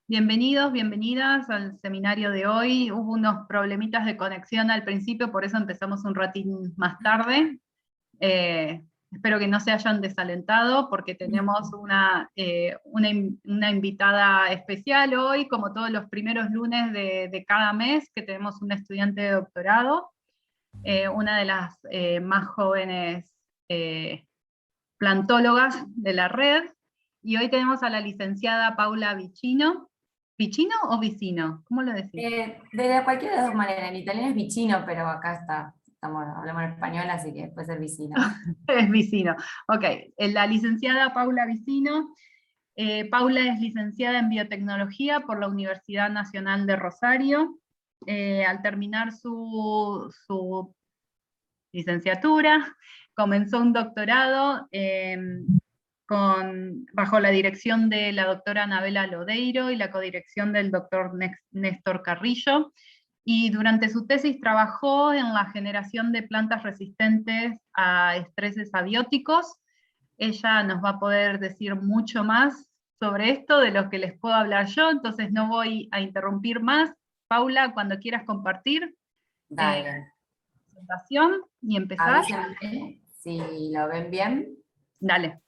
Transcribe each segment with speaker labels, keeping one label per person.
Speaker 1: Bienvenidos, bienvenidas al seminario de hoy. Hubo unos problemitas de conexión al principio, por eso empezamos un ratín más tarde. Espero que no se hayan desalentado, porque tenemos una invitada especial hoy, como todos los primeros lunes de cada mes, que tenemos un estudiante de doctorado, una de las más jóvenes plantólogas de la red, y hoy tenemos a la licenciada Paula Vicino. ¿Vicino o Vicino? ¿Cómo lo decís?
Speaker 2: De cualquiera de las dos maneras, en italiano es vicino, pero acá hablamos en español, así que puede ser vicino.
Speaker 1: Es Vicino. Ok, la licenciada Paula Vicino. Paula es licenciada en biotecnología por la Universidad Nacional de Rosario. Al terminar su licenciatura, comenzó un doctorado bajo la dirección de la doctora Anabela Lodeiro y la codirección del doctor Néstor Carrillo, y durante su tesis trabajó en la generación de plantas resistentes a estreses abióticos. Ella nos va a poder decir mucho más sobre esto de lo que les puedo hablar yo, entonces no voy a interrumpir más. Paula, cuando quieras compartir la
Speaker 2: Dale.
Speaker 1: presentación y empezar,
Speaker 2: Avísenme si lo ven bien.
Speaker 1: dale.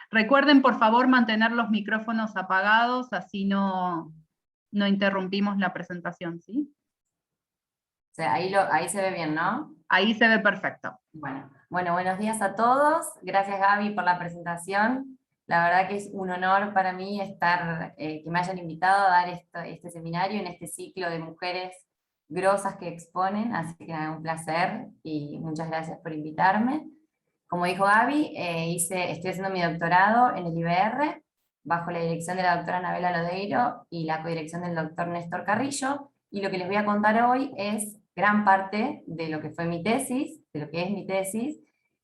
Speaker 1: Recuerden, por favor, mantener los micrófonos apagados, así no interrumpimos la presentación, ¿sí?
Speaker 2: O sea, ahí se ve bien, ¿no?
Speaker 1: Ahí se ve perfecto.
Speaker 2: Bueno, buenos días a todos. Gracias, Gaby, por la presentación. La verdad que es un honor para mí que me hayan invitado a dar este seminario en este ciclo de mujeres grosas que exponen, así que nada, un placer y muchas gracias por invitarme. Como dijo Gaby, estoy haciendo mi doctorado en el IBR, bajo la dirección de la doctora Anabela Lodeiro y la codirección del doctor Néstor Carrillo, y lo que les voy a contar hoy es gran parte de lo que fue mi tesis, de lo que es mi tesis,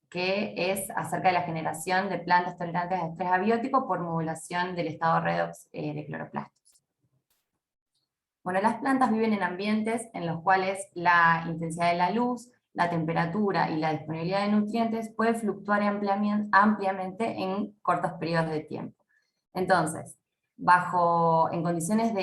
Speaker 2: que es acerca de la generación de plantas tolerantes a estrés abiótico por modulación del estado redox de cloroplastos. Bueno, las plantas viven en ambientes en los cuales la intensidad de la luz, la temperatura y la disponibilidad de nutrientes puede fluctuar ampliamente en cortos periodos de tiempo. Entonces, en condiciones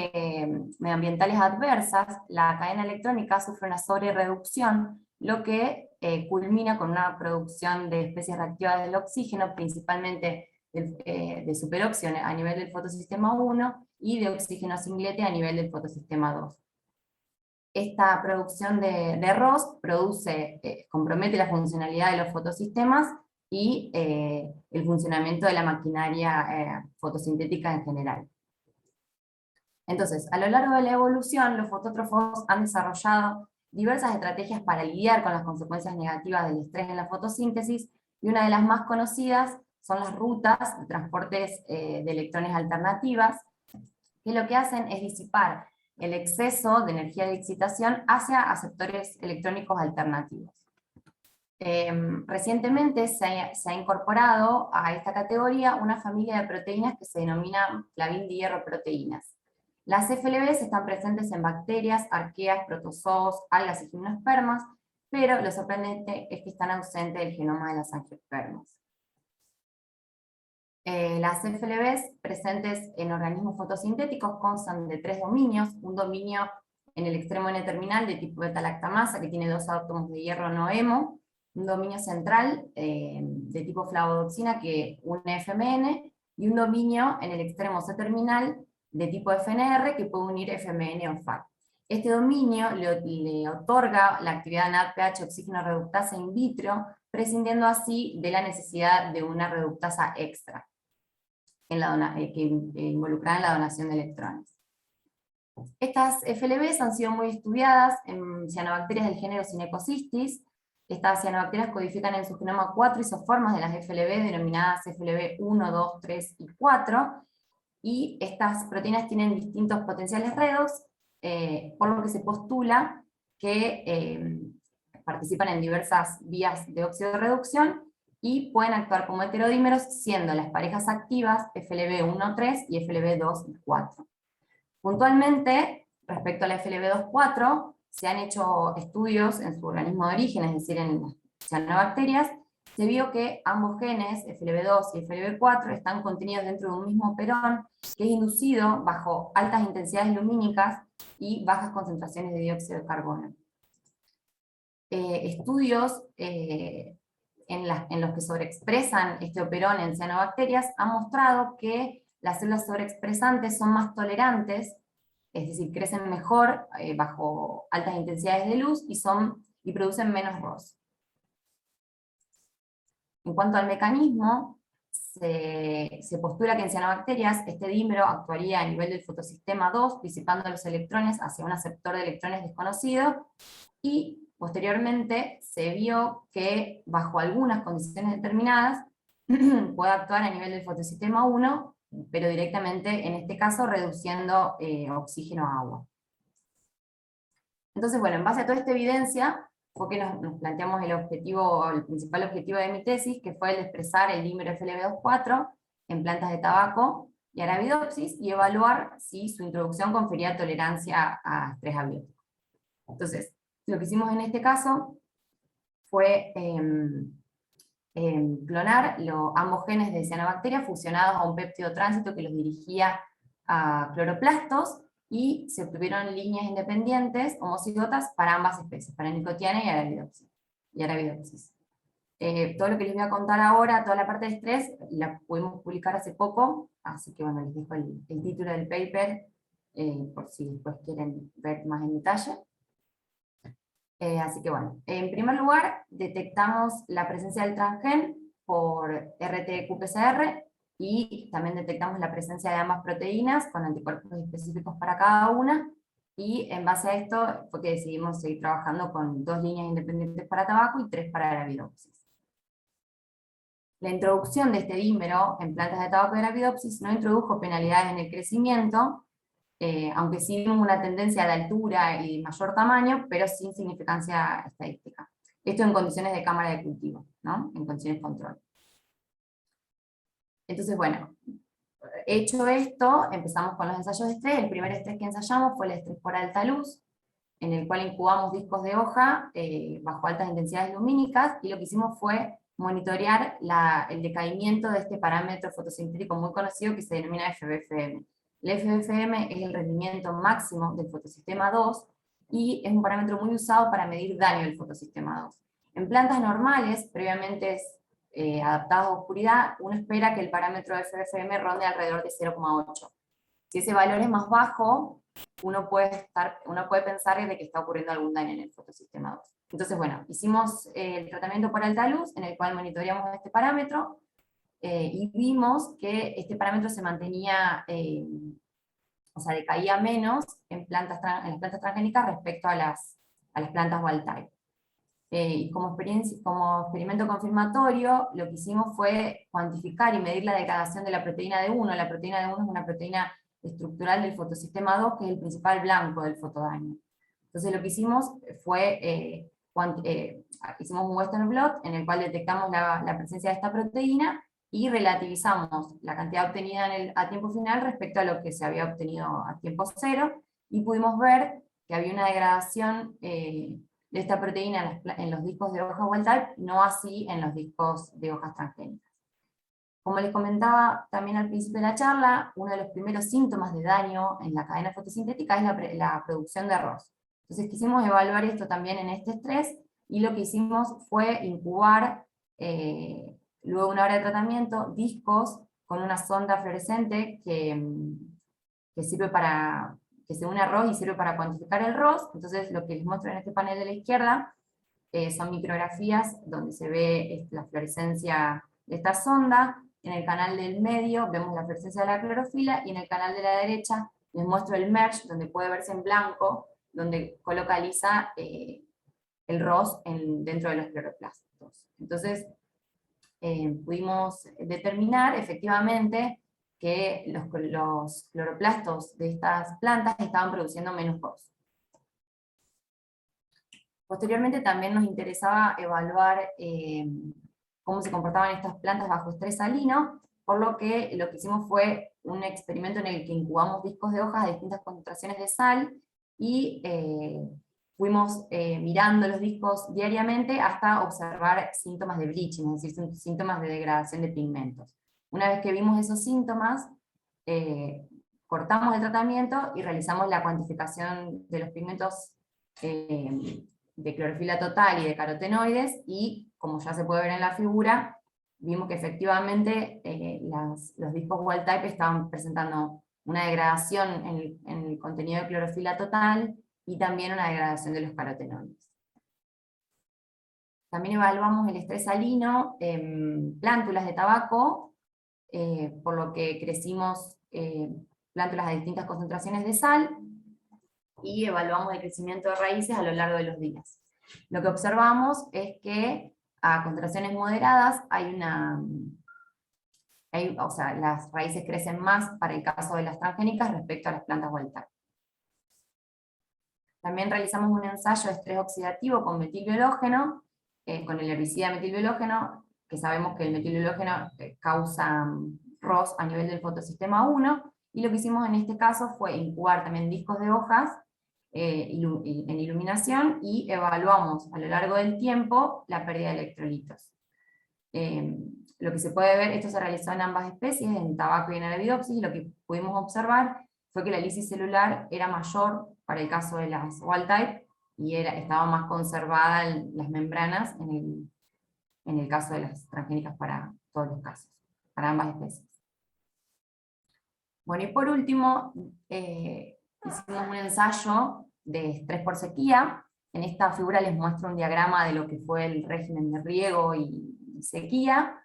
Speaker 2: medioambientales adversas, la cadena electrónica sufre una sobrereducción, lo que culmina con una producción de especies reactivas del oxígeno, principalmente de superóxido a nivel del fotosistema 1 y de oxígeno singlete a nivel del fotosistema 2. Esta producción de ROS compromete la funcionalidad de los fotosistemas y el funcionamiento de la maquinaria fotosintética en general. Entonces, a lo largo de la evolución, los fotótrofos han desarrollado diversas estrategias para lidiar con las consecuencias negativas del estrés en la fotosíntesis, y una de las más conocidas son las rutas de transportes de electrones alternativas, que lo que hacen es disipar el exceso de energía de excitación hacia aceptores electrónicos alternativos. Recientemente se ha incorporado a esta categoría una familia de proteínas que se denomina flavin-dihierroproteínas. Las FLBs están presentes en bacterias, arqueas, protozoos, algas y gimnospermas, pero lo sorprendente es que están ausentes del genoma de las angiospermas. Las FLBs presentes en organismos fotosintéticos constan de 3 dominios: un dominio en el extremo N-terminal de tipo beta-lactamasa, que tiene 2 átomos de hierro no hemo, un dominio central de tipo flavodoxina que une FMN, y un dominio en el extremo C-terminal de tipo FNR que puede unir FMN o FAC. Este dominio le otorga la actividad NADPH oxígeno reductasa in vitro, prescindiendo así de la necesidad de una reductasa extra involucrada en la donación de electrones. Estas FLBs han sido muy estudiadas en cianobacterias del género Synecocystis. Estas cianobacterias codifican en su genoma 4 isoformas de las FLB, denominadas FLB 1, 2, 3 y 4, y estas proteínas tienen distintos potenciales redox, por lo que se postula que participan en diversas vías de oxidorreducción y pueden actuar como heterodímeros, siendo las parejas activas FLB1-3 y FLB2-4. Puntualmente, respecto a la FLB2-4, se han hecho estudios en su organismo de origen, es decir, en las cianobacterias, se vio que ambos genes, FLB2 y FLB4, están contenidos dentro de un mismo operón que es inducido bajo altas intensidades lumínicas y bajas concentraciones de dióxido de carbono. Estudios en los que sobreexpresan este operón en cianobacterias han mostrado que las células sobreexpresantes son más tolerantes, es decir, crecen mejor bajo altas intensidades de luz y producen menos ROS. En cuanto al mecanismo, se postula que en cianobacterias este dímero actuaría a nivel del fotosistema 2, disipando los electrones hacia un aceptor de electrones desconocido, y posteriormente se vio que bajo algunas condiciones determinadas puede actuar a nivel del fotosistema 1, pero directamente en este caso reduciendo oxígeno a agua. Entonces, bueno, en base a toda esta evidencia, fue que nos planteamos el principal objetivo de mi tesis, que fue el de expresar el dímero FLB2,4 en plantas de tabaco y Arabidopsis, y evaluar si su introducción confería tolerancia a estrés abiótico. Entonces, lo que hicimos en este caso fue clonar ambos genes de cianobacteria fusionados a un péptido tránsito que los dirigía a cloroplastos, y se obtuvieron líneas independientes homocigotas para ambas especies, para Nicotiana y Arabidopsis. Todo lo que les voy a contar ahora, toda la parte de estrés, la pudimos publicar hace poco, así que bueno, les dejo el título del paper, por si después quieren ver más en detalle. Así que bueno, en primer lugar, detectamos la presencia del transgen por RT-qPCR, y también detectamos la presencia de ambas proteínas con anticuerpos específicos para cada una, y en base a esto fue que decidimos seguir trabajando con 2 líneas independientes para tabaco y 3 para Arabidopsis. La introducción de este dímero en plantas de tabaco y Arabidopsis no introdujo penalidades en el crecimiento, aunque sí vimos una tendencia de altura y mayor tamaño, pero sin significancia estadística. Esto en condiciones de cámara de cultivo, ¿no? En condiciones de control. Entonces, bueno, hecho esto, empezamos con los ensayos de estrés. El primer estrés que ensayamos fue el estrés por alta luz, en el cual incubamos discos de hoja bajo altas intensidades lumínicas, y lo que hicimos fue monitorear el decaimiento de este parámetro fotosintético muy conocido que se denomina FBFM. El FBFM es el rendimiento máximo del fotosistema 2, y es un parámetro muy usado para medir daño del fotosistema 2. En plantas normales, previamente adaptadas a oscuridad, uno espera que el parámetro de FBFM ronde alrededor de 0,8. Si ese valor es más bajo, uno puede pensar de que está ocurriendo algún daño en el fotosistema 2. Entonces, bueno, hicimos el tratamiento por alta luz, en el cual monitoreamos este parámetro, y vimos que este parámetro se mantenía, o sea, decaía menos en las plantas transgénicas respecto a las plantas wild type. Y como experimento confirmatorio, lo que hicimos fue cuantificar y medir la degradación de la proteína D1. La proteína D1 es una proteína estructural del fotosistema 2, que es el principal blanco del fotodaño. Entonces lo que hicimos fue, hicimos un Western blot en el cual detectamos la presencia de esta proteína, y relativizamos la cantidad obtenida a tiempo final respecto a lo que se había obtenido a tiempo cero, y pudimos ver que había una degradación de esta proteína en los discos de hoja wild type, no así en los discos de hojas transgénicas. Como les comentaba también al principio de la charla, uno de los primeros síntomas de daño en la cadena fotosintética es la producción de ROS. Entonces quisimos evaluar esto también en este estrés, y lo que hicimos fue incubar, luego de una hora de tratamiento, discos con una sonda fluorescente que sirve que se une a ROS y sirve para cuantificar el ROS. Entonces lo que les muestro en este panel de la izquierda son micrografías donde se ve la fluorescencia de esta sonda. En el canal del medio vemos la fluorescencia de la clorofila, y en el canal de la derecha les muestro el merge, donde puede verse en blanco, donde colocaliza el ROS dentro de los cloroplastos. Entonces pudimos determinar efectivamente que los cloroplastos de estas plantas estaban produciendo menos ROS. Posteriormente también nos interesaba evaluar cómo se comportaban estas plantas bajo estrés salino, por lo que hicimos fue un experimento en el que incubamos discos de hojas a distintas concentraciones de sal, y fuimos mirando los discos diariamente hasta observar síntomas de bleaching, es decir, síntomas de degradación de pigmentos. Una vez que vimos esos síntomas, cortamos el tratamiento y realizamos la cuantificación de los pigmentos de clorofila total y de carotenoides, y como ya se puede ver en la figura, vimos que efectivamente los discos wild type estaban presentando una degradación en el contenido de clorofila total y también una degradación de los carotenoides. También evaluamos el estrés salino en plántulas de tabaco, por lo que crecimos plántulas a distintas concentraciones de sal, y evaluamos el crecimiento de raíces a lo largo de los días. Lo que observamos es que a concentraciones moderadas o sea, las raíces crecen más para el caso de las transgénicas respecto a las plantas wild type. También realizamos un ensayo de estrés oxidativo con metilbiológeno, con el herbicida metilbiológeno, que sabemos que el metilbiológeno causa ROS a nivel del fotosistema 1, y lo que hicimos en este caso fue incubar también discos de hojas en iluminación, y evaluamos a lo largo del tiempo la pérdida de electrolitos. Lo que se puede ver, esto se realizó en ambas especies, en tabaco y en Arabidopsis, y lo que pudimos observar fue que la lisis celular era mayor para el caso de las wild type, y estaba más conservada las membranas en el caso de las transgénicas para todos los casos, para ambas especies. Bueno, y por último, hicimos un ensayo de estrés por sequía. En esta figura les muestro un diagrama de lo que fue el régimen de riego y sequía.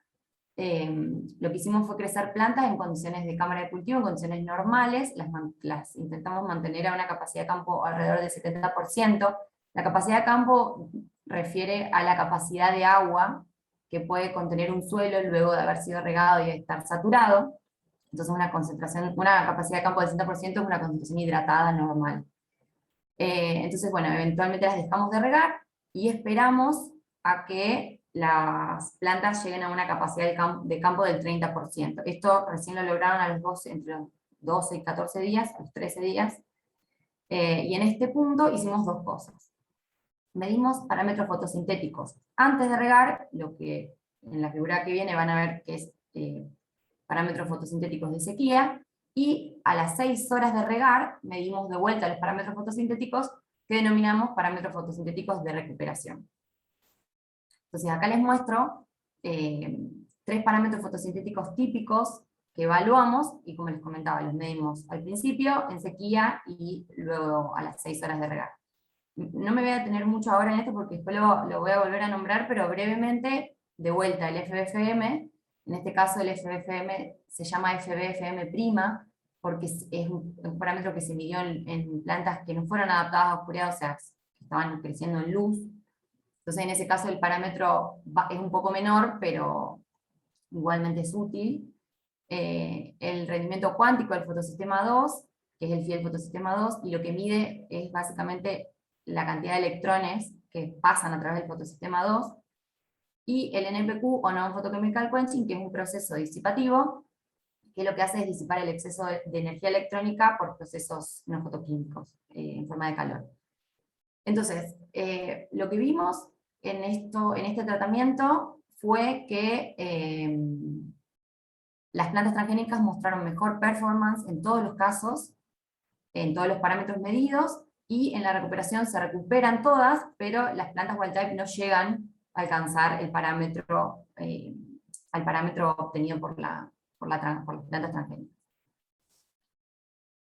Speaker 2: Lo que hicimos fue crecer plantas en condiciones de cámara de cultivo, en condiciones normales, las intentamos mantener a una capacidad de campo alrededor del 70%. La capacidad de campo refiere a la capacidad de agua que puede contener un suelo luego de haber sido regado y de estar saturado. Entonces una capacidad de campo del 60% es una concentración hidratada normal. Entonces, bueno, eventualmente las dejamos de regar y esperamos a que las plantas lleguen a una capacidad de campo del 30%. Esto recién lo lograron entre los 12 y 14 días, a los 13 días. Y en este punto hicimos dos cosas. Medimos parámetros fotosintéticos antes de regar, lo que en la figura que viene van a ver que es parámetros fotosintéticos de sequía, y a las 6 horas de regar medimos de vuelta los parámetros fotosintéticos que denominamos parámetros fotosintéticos de recuperación. Entonces acá les muestro 3 parámetros fotosintéticos típicos que evaluamos, y como les comentaba, los medimos al principio, en sequía, y luego a las 6 horas de regar. No me voy a detener mucho ahora en esto porque después lo voy a volver a nombrar, pero brevemente, de vuelta, el FBFM, en este caso el FBFM se llama FBFM', porque es un parámetro que se midió en plantas que no fueron adaptadas a oscuridad, o sea, que estaban creciendo en luz. Entonces en ese caso el parámetro es un poco menor, pero igualmente es útil. El rendimiento cuántico del fotosistema 2, que es el fiel fotosistema 2, y lo que mide es básicamente la cantidad de electrones que pasan a través del fotosistema 2, y el NPQ o Non-Photochemical Quenching, que es un proceso disipativo, que lo que hace es disipar el exceso de energía electrónica por procesos no fotoquímicos en forma de calor. Entonces, lo que vimos en este tratamiento fue que las plantas transgénicas mostraron mejor performance en todos los casos, en todos los parámetros medidos, y en la recuperación se recuperan todas, pero las plantas wild type no llegan a alcanzar el parámetro, al parámetro obtenido por las plantas transgénicas.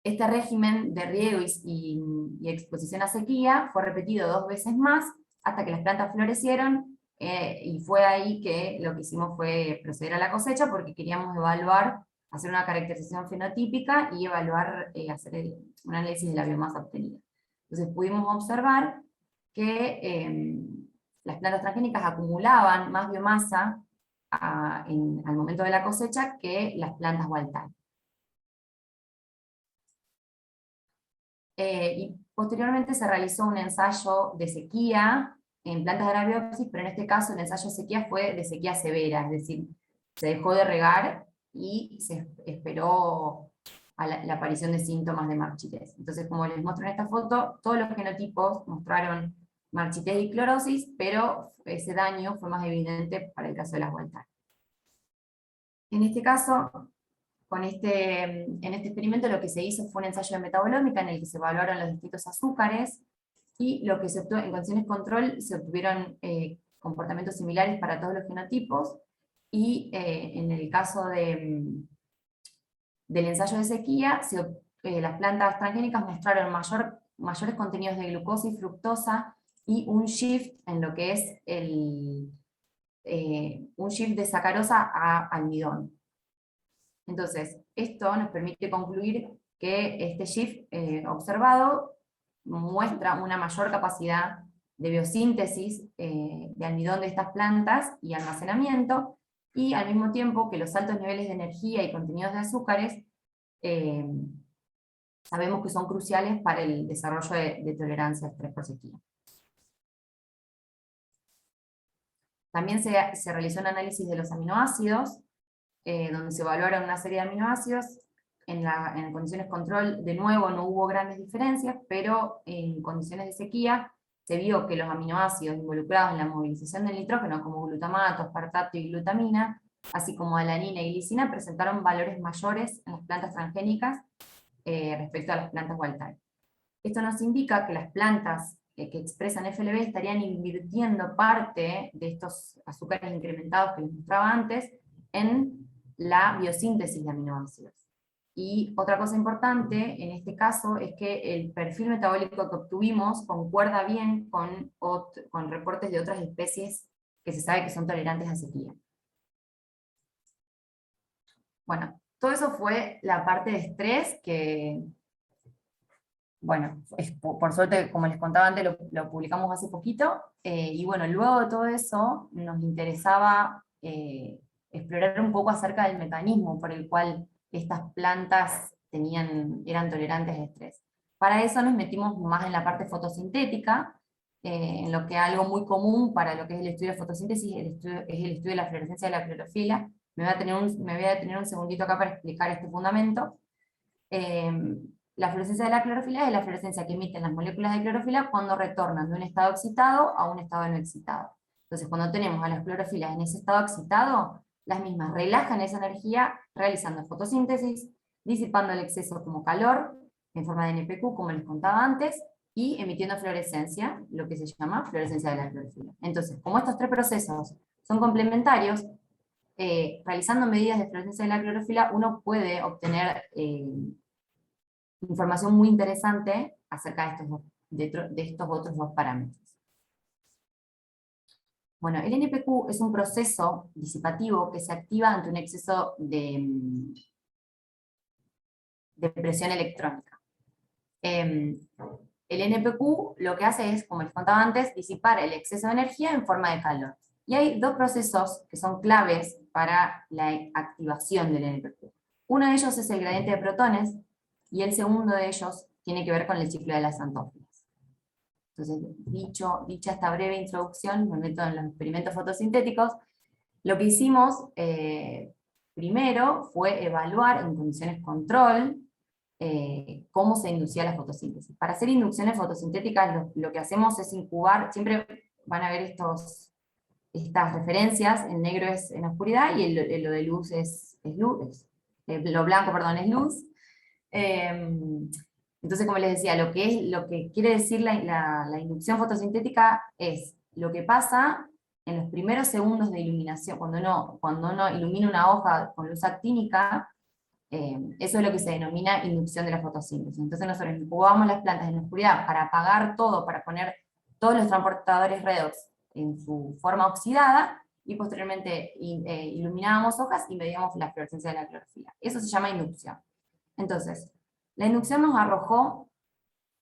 Speaker 2: Este régimen de riego y exposición a sequía fue repetido 2 veces más hasta que las plantas florecieron, y fue ahí que lo que hicimos fue proceder a la cosecha, porque queríamos evaluar, hacer una caracterización fenotípica y evaluar, hacer un análisis de la biomasa obtenida. Entonces pudimos observar que las plantas transgénicas acumulaban más biomasa al momento de la cosecha que las plantas wild type. Y posteriormente se realizó un ensayo de sequía en plantas de Arabidopsis, pero en este caso el ensayo de sequía fue de sequía severa, es decir, se dejó de regar y se esperó a la aparición de síntomas de marchitez. Entonces, como les muestro en esta foto, todos los genotipos mostraron marchitez y clorosis, pero ese daño fue más evidente para el caso de las wild type. En este caso, en este experimento lo que se hizo fue un ensayo de metabolómica en el que se evaluaron los distintos azúcares, y lo que se obtuvo en condiciones control se obtuvieron comportamientos similares para todos los genotipos, y en el caso del ensayo de sequía, las plantas transgénicas mostraron mayores contenidos de glucosa y fructosa, y un shift en lo que es un shift de sacarosa a almidón. Entonces, esto nos permite concluir que este shift observado muestra una mayor capacidad de biosíntesis de almidón de estas plantas y almacenamiento, y al mismo tiempo que los altos niveles de energía y contenidos de azúcares sabemos que son cruciales para el desarrollo de tolerancia al estrés por sequía. También se realizó un análisis de los aminoácidos, donde se evaluaron una serie de aminoácidos. En condiciones control, de nuevo, no hubo grandes diferencias, pero en condiciones de sequía se vio que los aminoácidos involucrados en la movilización del nitrógeno, como glutamato, aspartato y glutamina, así como alanina y glicina, presentaron valores mayores en las plantas transgénicas respecto a las plantas wild type. Esto nos indica que las plantas que expresan FLB estarían invirtiendo parte de estos azúcares incrementados que les mostraba antes en la biosíntesis de aminoácidos. Y otra cosa importante en este caso es que el perfil metabólico que obtuvimos concuerda bien con reportes de otras especies que se sabe que son tolerantes a sequía. Bueno, todo eso fue la parte de estrés que, bueno, por suerte, como les contaba antes, lo publicamos hace poquito, y bueno, luego de todo eso nos interesaba explorar un poco acerca del mecanismo por el cual estas plantas eran tolerantes al estrés. Para eso nos metimos más en la parte fotosintética, en lo que algo muy común para lo que es el estudio de fotosíntesis es el estudio de la fluorescencia de la clorofila. Me voy a detener un segundito acá para explicar este fundamento. La fluorescencia de la clorofila es la fluorescencia que emiten las moléculas de clorofila cuando retornan de un estado excitado a un estado no excitado. Entonces, cuando tenemos a las clorofilas en ese estado excitado, las mismas relajan esa energía realizando fotosíntesis, disipando el exceso como calor, en forma de NPQ, como les contaba antes, y emitiendo fluorescencia, lo que se llama fluorescencia de la clorofila. Entonces, como estos tres procesos son complementarios, realizando medidas de fluorescencia de la clorofila, uno puede obtener información muy interesante acerca de estos otros dos parámetros. Bueno, el NPQ es un proceso disipativo que se activa ante un exceso de presión electrónica. El NPQ lo que hace es, como les contaba antes, disipar el exceso de energía en forma de calor. Y hay dos procesos que son claves para la activación del NPQ. Uno de ellos es el gradiente de protones, y el segundo de ellos tiene que ver con el ciclo de las xantófilas. Entonces, dicha esta breve introducción, me meto en los experimentos fotosintéticos. Lo que hicimos primero fue evaluar en condiciones control cómo se inducía la fotosíntesis. Para hacer inducciones fotosintéticas lo que hacemos es incubar, siempre van a ver estas referencias, en negro es en oscuridad y lo de luz es luz, lo blanco, perdón, es luz. Entonces, como les decía, lo que quiere decir la inducción fotosintética es lo que pasa en los primeros segundos de iluminación, cuando uno ilumina una hoja con luz actínica, eso es lo que se denomina inducción de la fotosíntesis. Entonces nosotros incubamos las plantas en la oscuridad para apagar todo, para poner todos los transportadores redox en su forma oxidada, y posteriormente iluminábamos hojas y medíamos la fluorescencia de la clorofila. Eso se llama inducción. Entonces, la inducción nos arrojó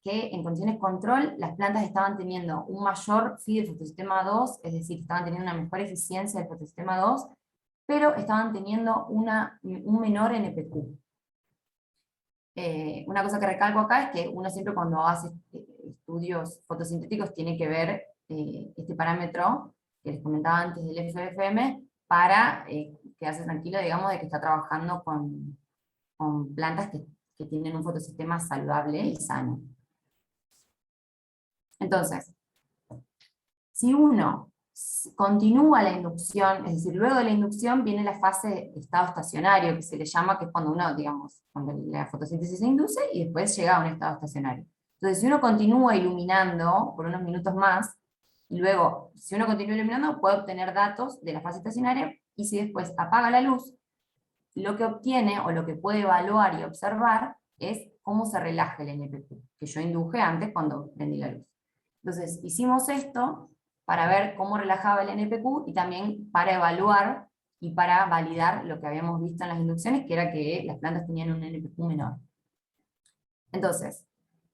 Speaker 2: que en condiciones control las plantas estaban teniendo un mayor FI del fotosistema 2, es decir, estaban teniendo una mejor eficiencia del fotosistema 2, pero estaban teniendo un menor NPQ. Una cosa que recalco acá es que uno siempre cuando hace estudios fotosintéticos tiene que ver este parámetro que les comentaba antes del FFM para quedarse tranquilo, digamos, de que está trabajando con plantas que que tienen un fotosistema saludable y sano. Entonces, si uno continúa la inducción, es decir, luego de la inducción viene la fase de estado estacionario, que se le llama, que es cuando uno, digamos, cuando la fotosíntesis se induce y después llega a un estado estacionario. Entonces, si uno continúa iluminando por unos minutos más, y luego, si uno continúa iluminando, puede obtener datos de la fase estacionaria, y si después apaga la luz, lo que obtiene, o lo que puede evaluar y observar, es cómo se relaja el NPQ, que yo induje antes cuando prendí la luz. Entonces, hicimos esto para ver cómo relajaba el NPQ, y también para evaluar y para validar lo que habíamos visto en las inducciones, que era que las plantas tenían un NPQ menor. Entonces,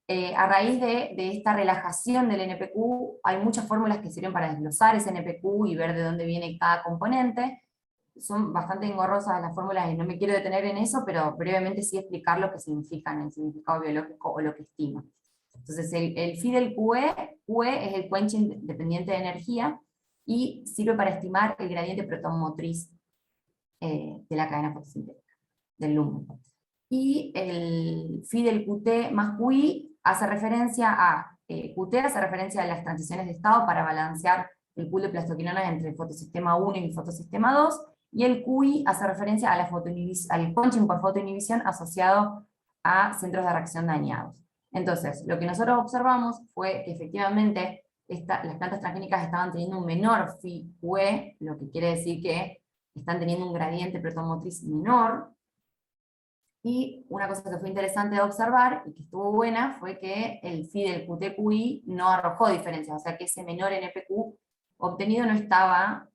Speaker 2: a raíz de esta relajación del NPQ, hay muchas fórmulas que sirven para desglosar ese NPQ y ver de dónde viene cada componente. Son bastante engorrosas las fórmulas y no me quiero detener en eso, pero brevemente sí explicar lo que significan en significado biológico o lo que estima. Entonces, el phi del QE es el quenching dependiente de energía, y sirve para estimar el gradiente protomotriz de la cadena fotosintética, del lumen. Y el phi del QT más QI hace referencia a, QT hace referencia a las transiciones de estado para balancear el pool de plastoquinonas entre el fotosistema 1 y el fotosistema 2, y el QI hace referencia a la al quenching por fotoinhibición asociado a centros de reacción dañados. Entonces, lo que nosotros observamos fue que efectivamente las plantas transgénicas estaban teniendo un menor phi QE, lo que quiere decir que están teniendo un gradiente protomotriz menor. Y una cosa que fue interesante de observar, y que estuvo buena, fue que el phi del QT-QI no arrojó diferencias, o sea que ese menor NPQ obtenido no estaba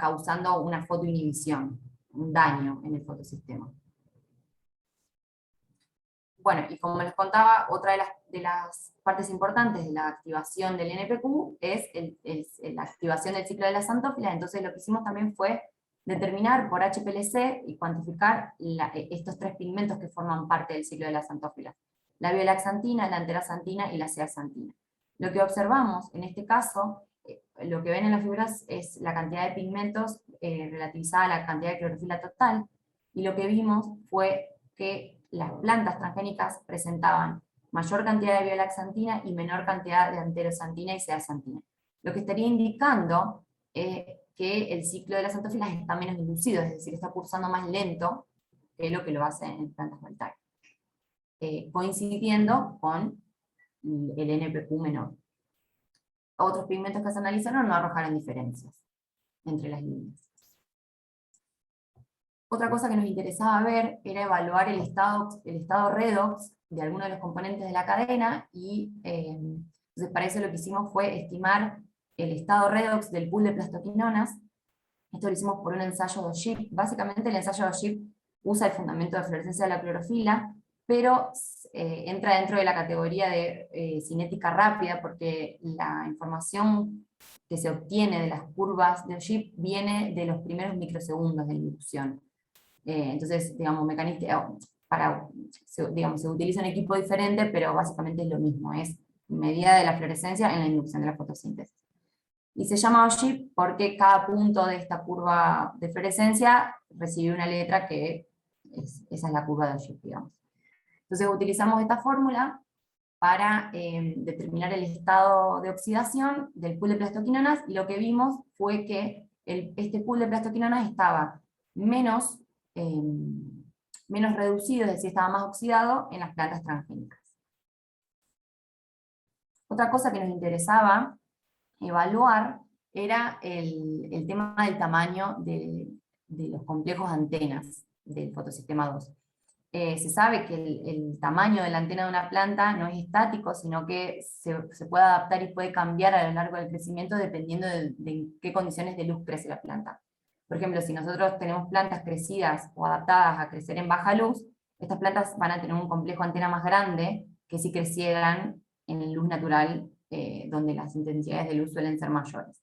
Speaker 2: causando una fotoinhibición, un daño en el fotosistema. Bueno, y como les contaba, otra de las partes importantes de la activación del NPQ es la activación del ciclo de las xantófilas. Entonces lo que hicimos también fue determinar por HPLC y cuantificar estos tres pigmentos que forman parte del ciclo de las xantófilas: la violaxantina, la anteraxantina y la zeaxantina. Lo que observamos en este caso, lo que ven en las figuras es la cantidad de pigmentos relativizada a la cantidad de clorofila total, y lo que vimos fue que las plantas transgénicas presentaban mayor cantidad de violaxantina y menor cantidad de anteraxantina y zeaxantina, lo que estaría indicando que el ciclo de las xantófilas está menos inducido, es decir, está cursando más lento que lo que lo hace en plantas voltaicas, coincidiendo con el NPQ menor. Otros pigmentos que se analizaron no arrojaron diferencias entre las líneas. Otra cosa que nos interesaba ver era evaluar el estado redox de algunos de los componentes de la cadena, y entonces para eso lo que hicimos fue estimar el estado redox del pool de plastoquinonas. Esto lo hicimos por un ensayo de O'Ship. Básicamente el ensayo de O'Ship usa el fundamento de fluorescencia de la clorofila, pero entra dentro de la categoría de cinética rápida, porque la información que se obtiene de las curvas de O'Ship viene de los primeros microsegundos de inducción. Entonces, digamos, se utiliza un equipo diferente, pero básicamente es lo mismo, es medida de la fluorescencia en la inducción de la fotosíntesis. Y se llama O'Ship porque cada punto de esta curva de fluorescencia recibe una letra que esa es la curva de O'Ship, digamos. Entonces utilizamos esta fórmula para determinar el estado de oxidación del pool de plastoquinonas, y lo que vimos fue que este pool de plastoquinonas estaba menos reducido, es decir, estaba más oxidado en las plantas transgénicas. Otra cosa que nos interesaba evaluar era el tema del tamaño de los complejos antenas del fotosistema 2. Se sabe que el tamaño de la antena de una planta no es estático, sino que se puede adaptar y puede cambiar a lo largo del crecimiento dependiendo de qué condiciones de luz crece la planta. Por ejemplo, si nosotros tenemos plantas crecidas o adaptadas a crecer en baja luz, estas plantas van a tener un complejo antena más grande que si crecieran en luz natural, donde las intensidades de luz suelen ser mayores.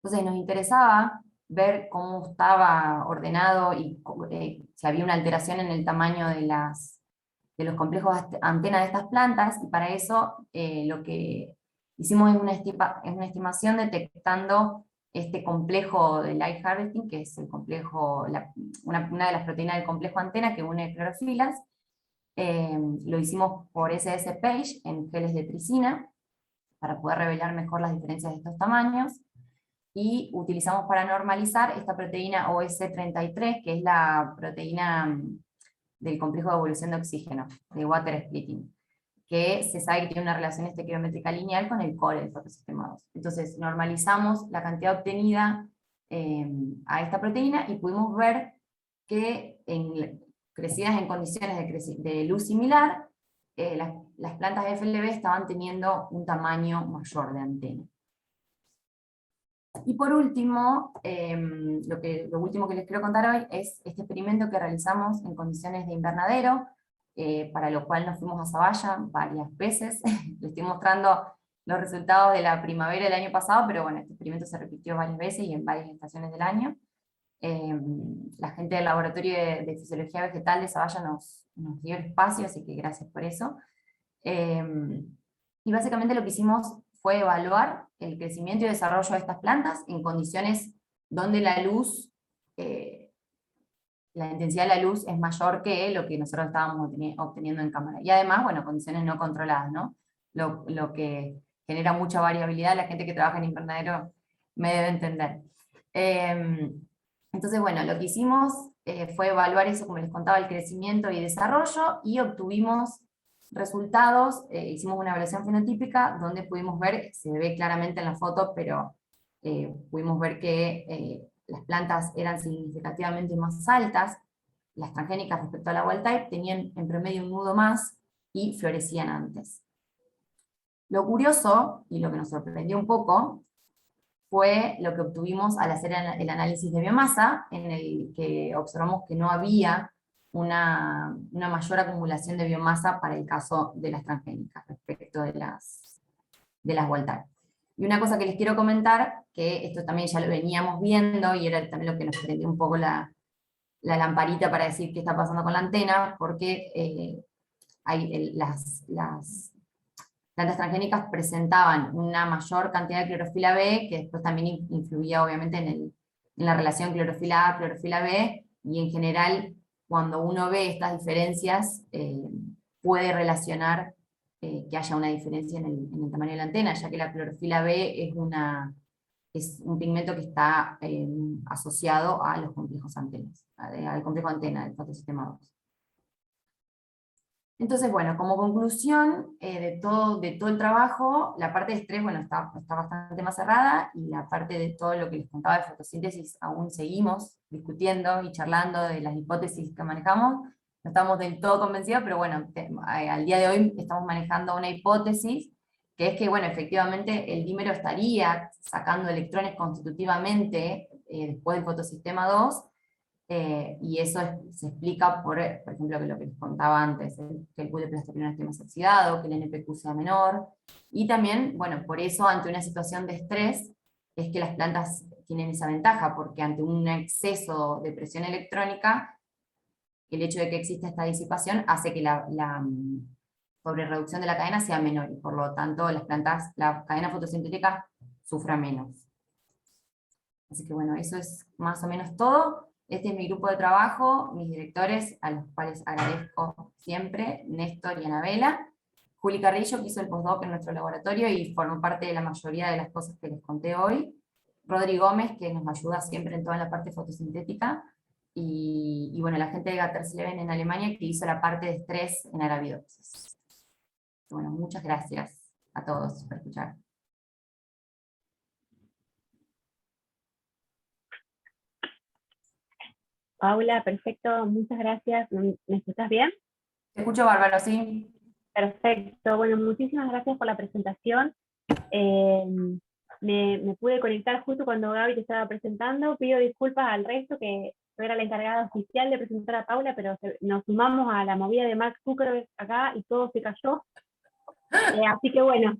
Speaker 2: Entonces nos interesaba ver cómo estaba ordenado y si había una alteración en el tamaño de los complejos antena de estas plantas, y para eso lo que hicimos es una estimación detectando este complejo de light harvesting, que es el complejo, una de las proteínas del complejo antena que une clorofilas. Lo hicimos por SS-Page en geles de tricina, para poder revelar mejor las diferencias de estos tamaños, y utilizamos para normalizar esta proteína OS33, que es la proteína del complejo de evolución de oxígeno, de water splitting, que se sabe que tiene una relación estequiométrica lineal con el core del fotosistema 2. Entonces normalizamos la cantidad obtenida a esta proteína y pudimos ver que crecidas en condiciones de luz similar, las plantas de FLB estaban teniendo un tamaño mayor de antena. Y por último, lo último que les quiero contar hoy es este experimento que realizamos en condiciones de invernadero, para lo cual nos fuimos a Zavalla varias veces. Les estoy mostrando los resultados de la primavera del año pasado, pero bueno, este experimento se repitió varias veces y en varias estaciones del año. La gente del laboratorio de fisiología vegetal de Zavalla nos dio el espacio, así que gracias por eso. Y básicamente lo que hicimos fue evaluar el crecimiento y desarrollo de estas plantas en condiciones donde la luz, la intensidad de la luz es mayor que lo que nosotros estábamos obteniendo en cámara. Y además, bueno, condiciones no controladas, ¿no? Lo que genera mucha variabilidad, la gente que trabaja en invernadero me debe entender. Entonces, bueno, lo que hicimos fue evaluar eso, como les contaba, el crecimiento y desarrollo, y obtuvimos resultados. Hicimos una evaluación fenotípica donde pudimos ver, se ve claramente en la foto, pero pudimos ver que las plantas eran significativamente más altas, las transgénicas respecto a la wild type, tenían en promedio un nudo más y florecían antes. Lo curioso, y lo que nos sorprendió un poco, fue lo que obtuvimos al hacer el análisis de biomasa, en el que observamos que no había una mayor acumulación de biomasa para el caso de las transgénicas respecto de las wild type. Y una cosa que les quiero comentar, que esto también ya lo veníamos viendo, y era también lo que nos prendió un poco la lamparita para decir qué está pasando con la antena, porque las plantas transgénicas presentaban una mayor cantidad de clorofila B, que después también influía obviamente en la relación clorofila A, clorofila B, y en general cuando uno ve estas diferencias puede relacionar que haya una diferencia en el tamaño de la antena, ya que la clorofila B es un pigmento que está asociado a los complejos antenas, al complejo antena del fotosistema 2. Entonces, bueno, como conclusión de todo el trabajo, la parte de estrés, bueno, está bastante más cerrada, y la parte de todo lo que les contaba de fotosíntesis aún seguimos discutiendo y charlando de las hipótesis que manejamos. No estamos del todo convencidos, pero bueno, al día de hoy estamos manejando una hipótesis, que es que, bueno, efectivamente el dímero estaría sacando electrones constitutivamente después del fotosistema 2, y eso se explica por ejemplo, que lo que les contaba antes, que el pool de plastilina esté más oxidado, que el NPQ sea menor, y también, bueno, por eso ante una situación de estrés es que las plantas tienen esa ventaja, porque ante un exceso de presión electrónica, el hecho de que exista esta disipación hace que la sobrereducción de la cadena sea menor, y por lo tanto la cadena fotosintética sufra menos. Así que bueno, eso es más o menos todo. Este es mi grupo de trabajo, mis directores, a los cuales agradezco siempre, Néstor y Anabela. Juli Carrillo, que hizo el postdoc en nuestro laboratorio y formó parte de la mayoría de las cosas que les conté hoy. Rodri Gómez, que nos ayuda siempre en toda la parte fotosintética. Y bueno, la gente de Gatersleben en Alemania, que hizo la parte de estrés en Arabidopsis. Bueno, muchas gracias a todos por escuchar.
Speaker 3: Paula, perfecto, muchas gracias. ¿Me escuchas bien?
Speaker 2: Te escucho bárbaro, sí.
Speaker 3: Perfecto, bueno, muchísimas gracias por la presentación. Me pude conectar justo cuando Gaby te estaba presentando. Pido disculpas al resto, que yo era la encargada oficial de presentar a Paula, pero nos sumamos a la movida de Mark Zuckerberg acá y todo se cayó. Así que bueno,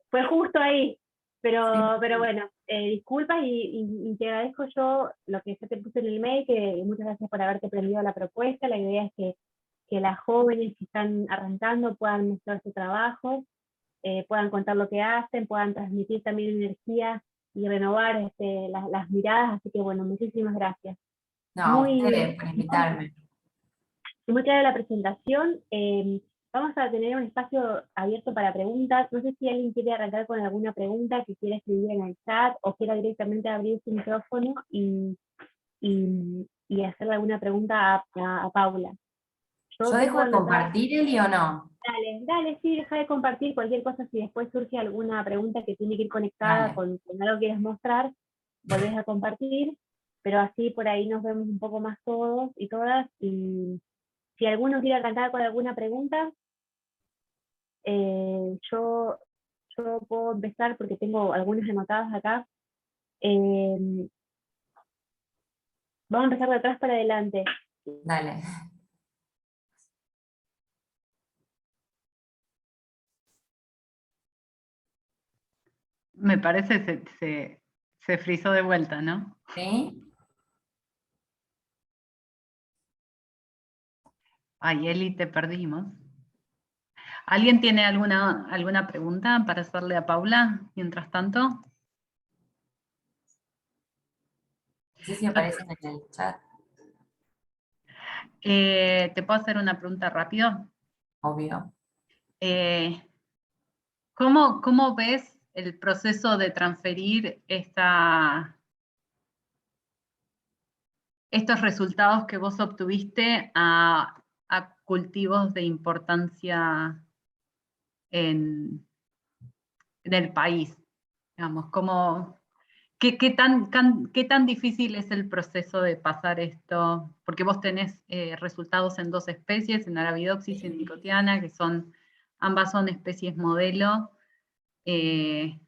Speaker 3: fue justo ahí. Pero bueno, disculpas y te agradezco yo lo que yo te puse en el mail, que muchas gracias por haberte prendido la propuesta. La idea es que las jóvenes que están arrancando puedan mostrar su trabajo, puedan contar lo que hacen, puedan transmitir también energía y renovar las miradas, así que bueno, muchísimas gracias.
Speaker 2: No, a
Speaker 3: Muy,
Speaker 2: ustedes por invitarme.
Speaker 3: muy clara la presentación. Vamos a tener un espacio abierto para preguntas. No sé si alguien quiere arrancar con alguna pregunta que quiera escribir en el chat o quiera directamente abrir su micrófono y hacerle alguna pregunta a Paula.
Speaker 2: ¿Yo dejo de compartir, Eli, o no?
Speaker 3: Dale, sí, deja de compartir cualquier cosa. Si después surge alguna pregunta que tiene que ir conectada
Speaker 2: Dale.
Speaker 3: con algo que quieras mostrar, volvés a compartir, pero así por ahí nos vemos un poco más todos y todas. Y si alguno quiere arrancar con alguna pregunta, yo puedo empezar porque tengo algunas anotadas acá. Vamos a empezar de atrás para adelante.
Speaker 2: Dale.
Speaker 1: Me parece se frizó de vuelta, ¿no?
Speaker 2: ¿Sí?
Speaker 1: Ay, Eli, te perdimos. ¿Alguien tiene alguna pregunta para hacerle a Paula mientras tanto?
Speaker 2: No sé si aparecen en el chat.
Speaker 1: ¿Te puedo hacer una pregunta rápido?
Speaker 2: Obvio.
Speaker 1: ¿Cómo ves el proceso de transferir estos resultados que vos obtuviste a cultivos de importancia en el país? Digamos, ¿qué tan difícil es el proceso de pasar esto? Porque vos tenés resultados en 2 especies, en Arabidopsis y en Nicotiana, que ambas son especies modelo. ¿Qué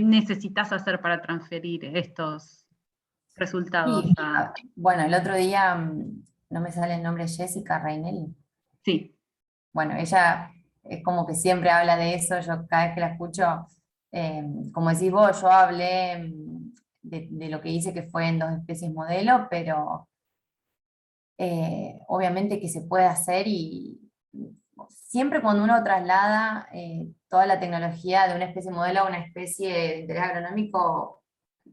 Speaker 1: necesitas hacer para transferir estos resultados
Speaker 2: Sí,
Speaker 1: a...?
Speaker 2: bueno, el otro día, no me sale el nombre, Jessica Reinelli.
Speaker 1: Sí,
Speaker 2: Bueno, ella es como que siempre habla de eso, yo cada vez que la escucho, como decís vos, yo hablé de lo que hice que fue en 2 especies modelo, pero obviamente que se puede hacer y siempre cuando uno traslada toda la tecnología de una especie modelo a una especie de interés agronómico,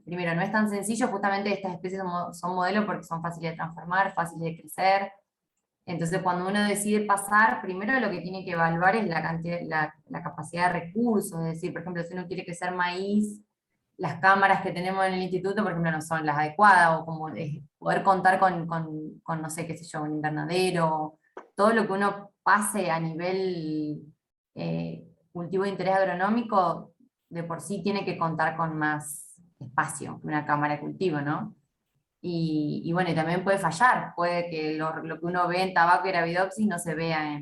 Speaker 2: primero no es tan sencillo, justamente estas especies son modelo porque son fáciles de transformar, fáciles de crecer. Entonces, cuando uno decide pasar, primero lo que tiene que evaluar es la cantidad, la capacidad de recursos. Es decir, por ejemplo, si uno quiere crecer maíz, las cámaras que tenemos en el instituto, por ejemplo, no son las adecuadas, o como poder contar con, no sé, qué sé yo, un invernadero, todo lo que uno pase a nivel cultivo de interés agronómico, de por sí tiene que contar con más espacio que una cámara de cultivo, ¿no? Y bueno, y también puede fallar, puede que lo que uno ve en tabaco y Arabidopsis no se vea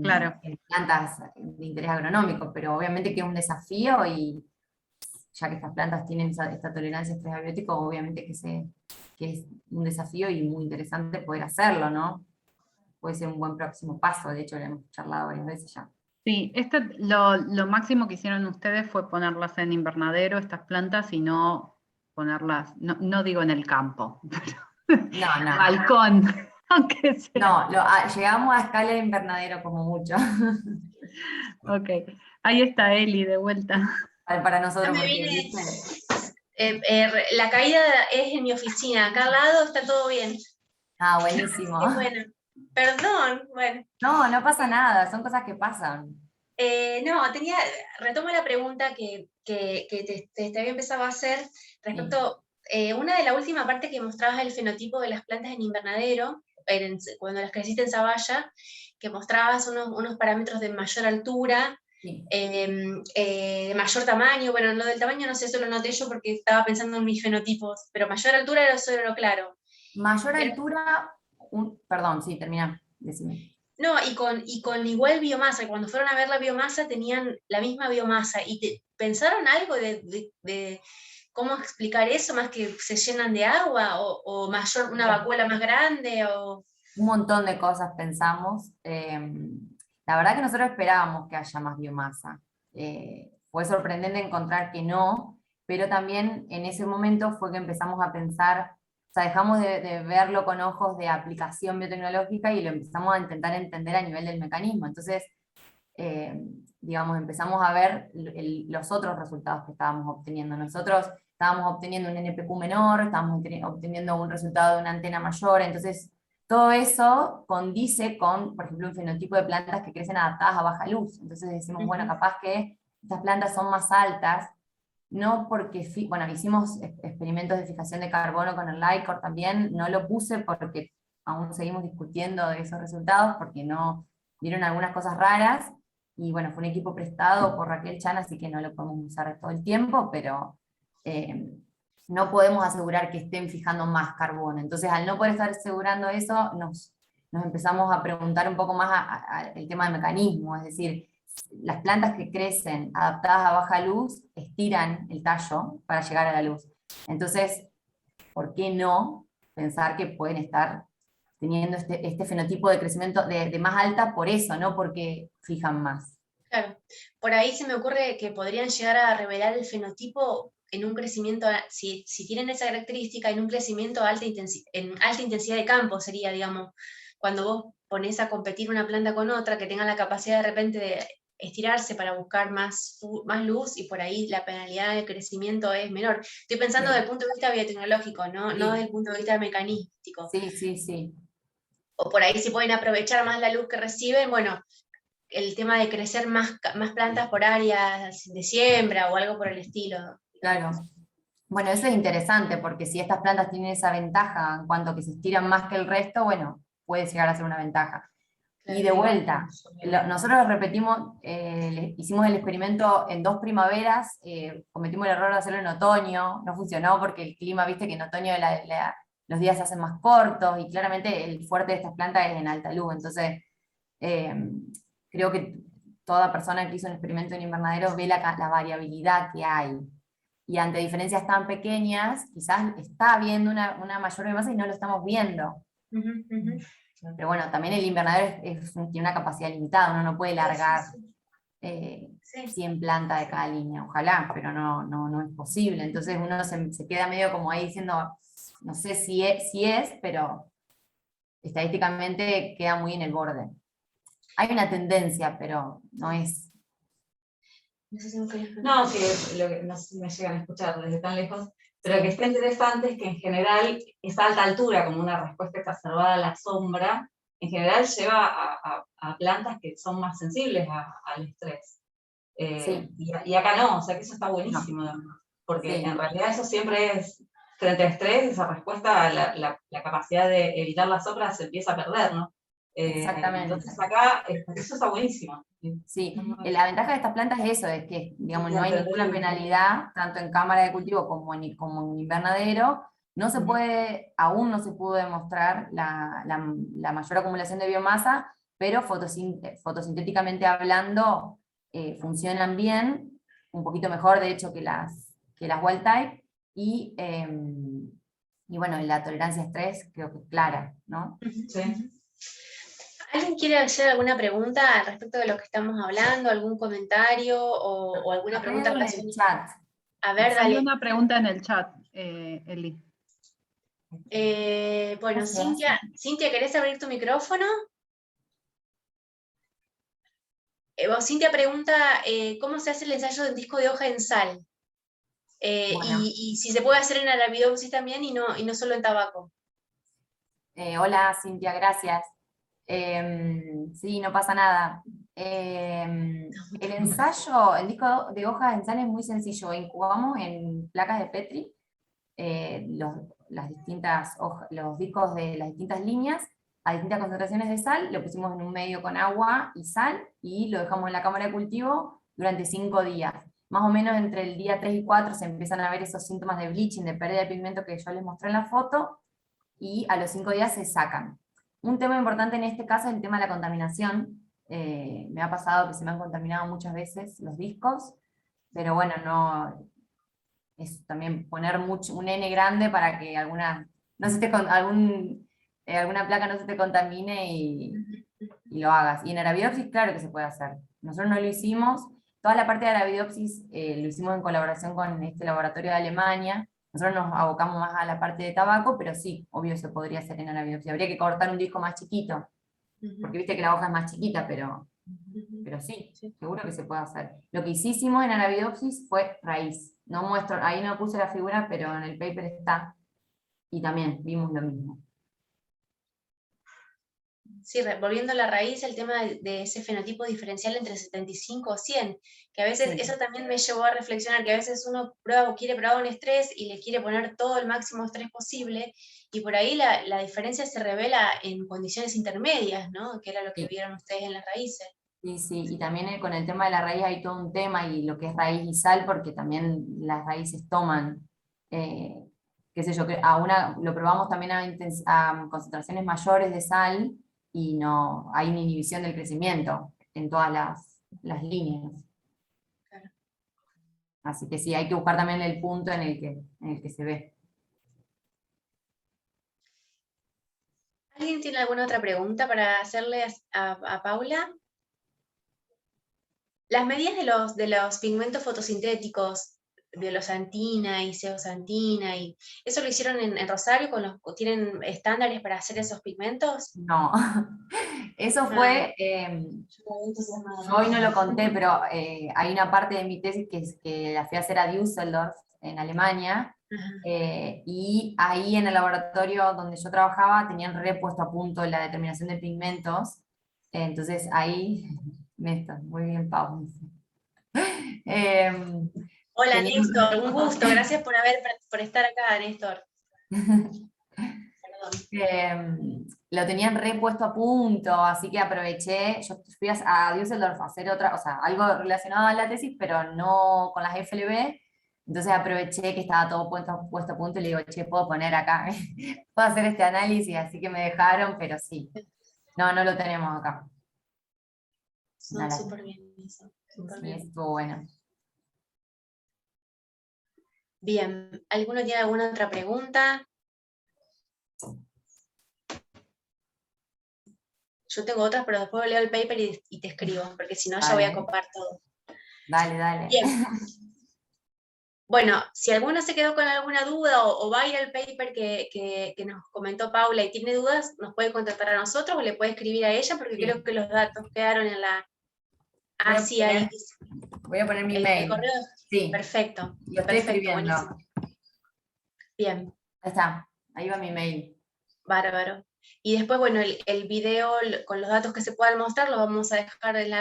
Speaker 1: claro.
Speaker 2: en plantas de interés agronómico, pero obviamente que es un desafío y ya que estas plantas tienen esta tolerancia a estrés abiótico, obviamente que es un desafío y muy interesante poder hacerlo, ¿no? Puede ser un buen próximo paso, de hecho lo hemos charlado varias veces ya.
Speaker 1: Sí, lo máximo que hicieron ustedes fue ponerlas en invernadero, estas plantas, y no ponerlas, no digo en el campo, pero
Speaker 2: No, no.
Speaker 1: balcón, aunque sea.
Speaker 2: No, llegamos a escala de invernadero como mucho.
Speaker 1: Ok, ahí está Eli de vuelta.
Speaker 2: Para nosotros,
Speaker 4: Me
Speaker 2: porque,
Speaker 4: vine.
Speaker 2: ¿viste?
Speaker 4: La caída es en mi oficina. Acá al lado está todo bien.
Speaker 2: Ah, buenísimo.
Speaker 4: Qué bueno. Perdón, bueno.
Speaker 2: No, no pasa nada, son cosas que pasan.
Speaker 4: No, retomo la pregunta que te había empezado a hacer respecto, una de las últimas partes que mostrabas el fenotipo de las plantas en invernadero, cuando las creciste en Zavalla, que mostrabas unos parámetros de mayor altura,
Speaker 2: Sí.
Speaker 4: de mayor tamaño, bueno, lo del tamaño no sé, eso lo noté yo porque estaba pensando en mis fenotipos, pero mayor altura era solo lo claro.
Speaker 2: Mayor altura, perdón, sí, termina, decime.
Speaker 4: No, y con igual biomasa, cuando fueron a ver la biomasa tenían la misma biomasa, y ¿pensaron algo de cómo explicar eso, más que se llenan de agua, o mayor, una vacuola más grande, o...
Speaker 2: Un montón de cosas pensamos. La verdad que nosotros esperábamos que haya más biomasa. Fue sorprendente encontrar que no, pero también en ese momento fue que empezamos a pensar, o sea, dejamos de verlo con ojos de aplicación biotecnológica y lo empezamos a intentar entender a nivel del mecanismo. Entonces, digamos, empezamos a ver los otros resultados que estábamos obteniendo. Nosotros estábamos obteniendo un NPQ menor, estábamos obteniendo un resultado de una antena mayor, entonces todo eso condice con, por ejemplo, un fenotipo de plantas que crecen adaptadas a baja luz. Entonces decimos, bueno, capaz que estas plantas son más altas, no porque, bueno, hicimos experimentos de fijación de carbono con el LICOR también, no lo puse porque aún seguimos discutiendo de esos resultados, porque no vieron algunas cosas raras, y bueno, fue un equipo prestado por Raquel Chan, así que no lo podemos usar todo el tiempo, pero no podemos asegurar que estén fijando más carbono. Entonces, al no poder estar asegurando eso, nos empezamos a preguntar un poco más el tema del mecanismo, es decir, las plantas que crecen adaptadas a baja luz estiran el tallo para llegar a la luz. Entonces, ¿por qué no pensar que pueden estar teniendo este fenotipo de crecimiento de más alta por eso, no porque fijan más?
Speaker 4: Claro, por ahí se me ocurre que podrían llegar a revelar el fenotipo en un crecimiento, si tienen esa característica, en un crecimiento en alta intensidad de campo sería, digamos, cuando vos pones a competir una planta con otra, que tenga la capacidad de repente de estirarse para buscar más luz, y por ahí la penalidad de crecimiento es menor. Estoy pensando desde el punto de vista biotecnológico, no desde el punto de vista mecanístico.
Speaker 2: Sí.
Speaker 4: O por ahí si pueden aprovechar más la luz que reciben, bueno, el tema de crecer más plantas por áreas de siembra o algo por el estilo.
Speaker 2: Claro. Bueno, eso es interesante, porque si estas plantas tienen esa ventaja en cuanto a que se estiran más que el resto, bueno, puede llegar a ser una ventaja. Y de vuelta, nosotros repetimos, hicimos el experimento en 2 primaveras, cometimos el error de hacerlo en otoño, no funcionó porque el clima, viste que en otoño los días se hacen más cortos, y claramente el fuerte de estas plantas es en alta luz, entonces creo que toda persona que hizo un experimento en invernadero ve la variabilidad que hay. Y ante diferencias tan pequeñas, quizás está habiendo una mayor biomasa y no lo estamos viendo. Pero bueno, también el invernadero tiene una capacidad limitada, uno no puede largar 100 plantas de cada línea, ojalá, pero no es posible. Entonces uno se queda medio como ahí diciendo, no sé si es, pero estadísticamente queda muy en el borde. Hay una tendencia, pero no es.
Speaker 5: No, no sé si me llegan a escuchar desde tan lejos, pero lo que está interesante es que en general esa alta altura, como una respuesta exacerbada a la sombra, en general lleva a plantas que son más sensibles al estrés.
Speaker 2: Sí.
Speaker 5: Y acá no, o sea que eso está buenísimo, porque en realidad eso siempre es, frente al estrés, esa respuesta, la capacidad de evitar la sombra se empieza a perder, ¿no?
Speaker 2: Exactamente.
Speaker 5: Entonces acá, eso está buenísimo.
Speaker 2: Sí, la ventaja de estas plantas es eso, es que, digamos, no hay ninguna penalidad, tanto en cámara de cultivo como en invernadero. Aún no se pudo demostrar la mayor acumulación de biomasa, pero fotosintéticamente hablando, funcionan bien, un poquito mejor de hecho que las wild type, y bueno, la tolerancia a estrés creo que es clara, ¿no?
Speaker 5: Sí.
Speaker 4: ¿Alguien quiere hacer alguna pregunta al respecto de lo que estamos hablando? ¿Algún comentario o alguna pregunta
Speaker 2: en el chat?
Speaker 4: A ver,
Speaker 1: Hay
Speaker 4: dale.
Speaker 1: una pregunta en el chat, Eli.
Speaker 4: Bueno, Cintia, ¿querés abrir tu micrófono? Cintia pregunta cómo se hace el ensayo del disco de hoja en sal.
Speaker 2: Bueno.
Speaker 4: Y si se puede hacer en Arabidopsis también y no solo en tabaco.
Speaker 2: Hola Cintia, gracias. Sí, no pasa nada. El ensayo, el disco de hojas en sal es muy sencillo. Incubamos en placas de Petri los discos de las distintas líneas a distintas concentraciones de sal, lo pusimos en un medio con agua y sal y lo dejamos en la cámara de cultivo durante 5 días. Más o menos entre el día 3 y 4 se empiezan a ver esos síntomas de bleaching, de pérdida de pigmento que yo les mostré en la foto, y a los 5 días se sacan. Un tema importante en este caso es el tema de la contaminación. Me ha pasado que se me han contaminado muchas veces los discos, pero bueno, es también poner un N grande para que alguna placa no se te contamine y lo hagas. Y en Arabidopsis, claro que se puede hacer. Nosotros no lo hicimos. Toda la parte de Arabidopsis lo hicimos en colaboración con este laboratorio de Alemania. Nosotros nos abocamos más a la parte de tabaco, pero sí, obvio se podría hacer en Arabidopsis. Habría que cortar un disco más chiquito, porque viste que la hoja es más chiquita, pero Pero sí,
Speaker 4: Sí.
Speaker 2: seguro que se puede hacer. Lo que hicimos en Arabidopsis fue raíz. No muestro, ahí no puse la figura, pero en el paper está. Y también vimos lo mismo.
Speaker 4: Sí, volviendo a la raíz, el tema de ese fenotipo diferencial entre 75 o 100, que a veces
Speaker 2: Sí.
Speaker 4: eso también me llevó a reflexionar, que a veces uno prueba o quiere probar un estrés y le quiere poner todo el máximo estrés posible, y por ahí la diferencia se revela en condiciones intermedias, ¿no? Que era lo que
Speaker 2: Sí.
Speaker 4: vieron ustedes en las raíces.
Speaker 2: Sí, sí, y también con el tema de la raíz hay todo un tema, y lo que es raíz y sal, porque también las raíces toman, qué sé yo, lo probamos también a concentraciones mayores de sal, y no hay una inhibición del crecimiento en todas las líneas.
Speaker 4: Claro.
Speaker 2: Así que sí, hay que buscar también el punto en el que se ve.
Speaker 4: ¿Alguien tiene alguna otra pregunta para hacerle a Paula? Las medidas de los pigmentos fotosintéticos, biosantina y zeosantina, y ¿eso lo hicieron en Rosario? ¿Tienen estándares para hacer esos pigmentos?
Speaker 2: No, eso
Speaker 4: Ah,
Speaker 2: fue,
Speaker 4: yo entusiasmada.
Speaker 2: yo hoy no lo conté, pero hay una parte de mi tesis que la fui a hacer a Düsseldorf, en Alemania,
Speaker 4: Ajá.
Speaker 2: y ahí en el laboratorio donde yo trabajaba tenían repuesto a punto la determinación de pigmentos, entonces ahí, Néstor, muy bien, Pau.
Speaker 4: Hola
Speaker 2: Tenían,
Speaker 4: Néstor, un gusto, gracias por estar acá, Néstor. Perdón.
Speaker 2: lo tenían repuesto a punto, así que aproveché, yo fui a Düsseldorf a hacer otra, o sea, algo relacionado a la tesis, pero no con las FLB, entonces aproveché que estaba todo puesto a punto y le digo, che, puedo poner acá, puedo hacer este análisis, así que me dejaron, pero sí, no lo tenemos acá.
Speaker 4: No,
Speaker 2: Nada,
Speaker 4: súper bien eso, súper
Speaker 2: sí,
Speaker 4: bien.
Speaker 2: estuvo bueno.
Speaker 4: Bien, ¿alguno tiene alguna otra pregunta? Yo tengo otras, pero después leo el paper y te escribo, porque si no ya voy a
Speaker 2: Dale,
Speaker 4: copar todo.
Speaker 2: dale.
Speaker 4: Bien. Bueno, si alguno se quedó con alguna duda o va a ir al paper que nos comentó Paula y tiene dudas, nos puede contactar a nosotros o le puede escribir a ella, porque
Speaker 2: Sí.
Speaker 4: creo que los datos quedaron en la...
Speaker 2: Voy a
Speaker 4: sí, ahí.
Speaker 2: poner mi
Speaker 4: El
Speaker 2: mail.
Speaker 4: correo.
Speaker 2: Sí,
Speaker 4: Perfecto,
Speaker 2: lo estoy
Speaker 4: perfecto,
Speaker 2: escribiendo.
Speaker 4: buenísimo. Bien.
Speaker 2: Ahí está, ahí va mi mail.
Speaker 4: Bárbaro. Y después, bueno, el video con los datos que se puedan mostrar lo vamos a dejar en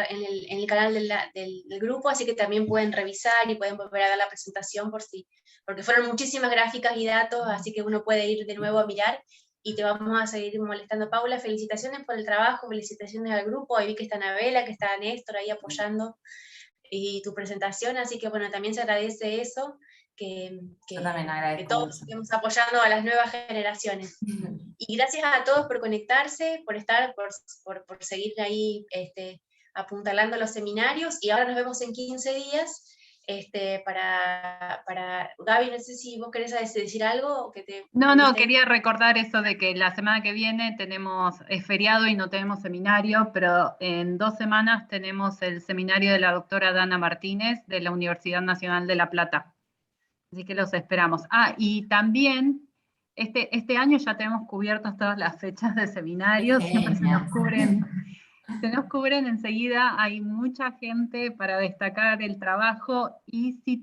Speaker 4: el canal del grupo, así que también pueden revisar y pueden volver a ver la presentación porque fueron muchísimas gráficas y datos, así que uno puede ir de nuevo a mirar y te vamos a seguir molestando. Paula, felicitaciones por el trabajo, felicitaciones al grupo, ahí vi que está Anabela, que está Néstor ahí apoyando y tu presentación, así que bueno, también se agradece eso,
Speaker 2: Yo también
Speaker 4: que
Speaker 2: agradezco
Speaker 4: todos
Speaker 2: mucho.
Speaker 4: estemos apoyando a las nuevas generaciones. Y gracias a todos por conectarse, por estar, por seguir ahí apuntalando los seminarios, y ahora nos vemos en 15 días. Gaby, no sé si vos querés decir algo o que te...
Speaker 1: No, quería recordar eso de que la semana que viene es feriado y no tenemos seminario, pero en 2 semanas tenemos el seminario de la doctora Dana Martínez de la Universidad Nacional de La Plata. Así que los esperamos. Y también este año ya tenemos cubiertas todas las fechas de seminarios, siempre se nos cubren enseguida, hay mucha gente para destacar el trabajo, y si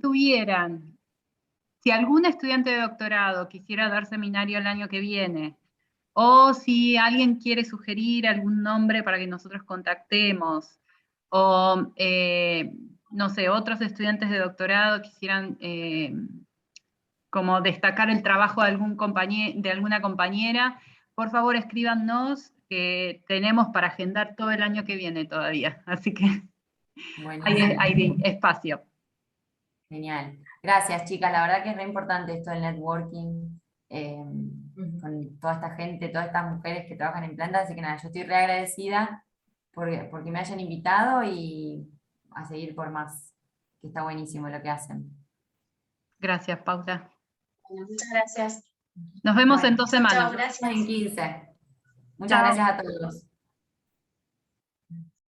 Speaker 1: algún estudiante de doctorado quisiera dar seminario el año que viene, o si alguien quiere sugerir algún nombre para que nosotros contactemos, o no sé, otros estudiantes de doctorado quisieran como destacar el trabajo de alguna compañera, por favor escríbanos, que tenemos para agendar todo el año que viene todavía, así que hay espacio.
Speaker 2: Genial. Gracias, chicas. La verdad que es re importante esto del networking, con toda esta gente, todas estas mujeres que trabajan en plantas, así que nada, yo estoy re agradecida porque me hayan invitado, y a seguir por más, que está buenísimo lo que hacen.
Speaker 1: Gracias, Paula.
Speaker 4: Bueno, muchas gracias.
Speaker 1: Nos vemos
Speaker 2: Bueno,
Speaker 1: en 2
Speaker 4: Chao,
Speaker 1: semanas.
Speaker 4: gracias.
Speaker 2: En 15. Muchas
Speaker 1: Chao.
Speaker 2: gracias a todos.